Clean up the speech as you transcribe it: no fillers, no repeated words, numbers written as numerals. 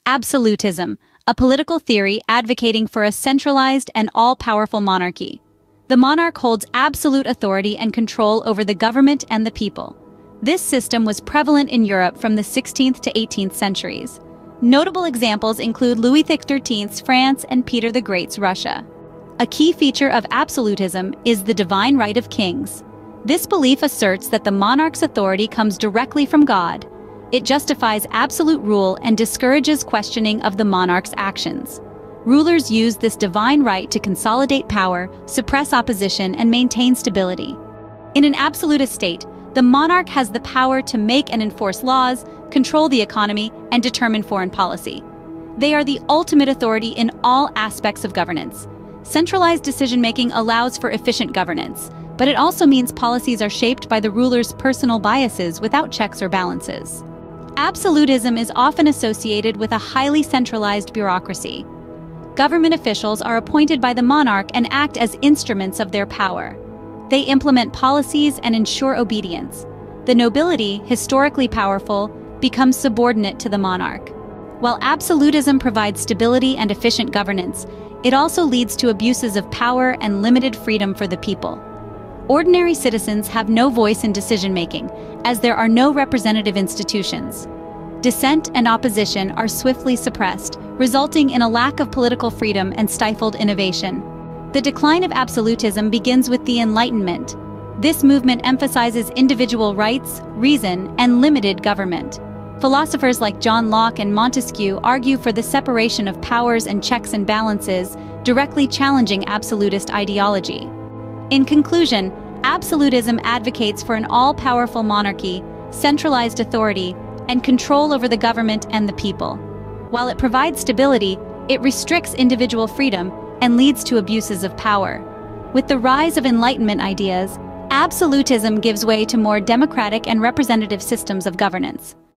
Absolutism, a political theory advocating for a centralized and all-powerful monarchy. The monarch holds absolute authority and control over the government and the people. This system was prevalent in Europe from the 16th to 18th centuries. Notable examples include Louis XIII's France and Peter the Great's Russia. A key feature of absolutism is the divine right of kings. This belief asserts that the monarch's authority comes directly from God. It justifies absolute rule and discourages questioning of the monarch's actions. Rulers use this divine right to consolidate power, suppress opposition, and maintain stability. In an absolutist state, the monarch has the power to make and enforce laws, control the economy, and determine foreign policy. They are the ultimate authority in all aspects of governance. Centralized decision-making allows for efficient governance, but it also means policies are shaped by the ruler's personal biases without checks or balances. Absolutism is often associated with a highly centralized bureaucracy. Government officials are appointed by the monarch and act as instruments of their power. They implement policies and ensure obedience. The nobility, historically powerful, becomes subordinate to the monarch. While absolutism provides stability and efficient governance, it also leads to abuses of power and limited freedom for the people. Ordinary citizens have no voice in decision-making, as there are no representative institutions. Dissent and opposition are swiftly suppressed, resulting in a lack of political freedom and stifled innovation. The decline of absolutism begins with the Enlightenment. This movement emphasizes individual rights, reason, and limited government. Philosophers like John Locke and Montesquieu argue for the separation of powers and checks and balances, directly challenging absolutist ideology. In conclusion, absolutism advocates for an all-powerful monarchy, centralized authority, and control over the government and the people. While it provides stability, it restricts individual freedom and leads to abuses of power. With the rise of Enlightenment ideas, absolutism gives way to more democratic and representative systems of governance.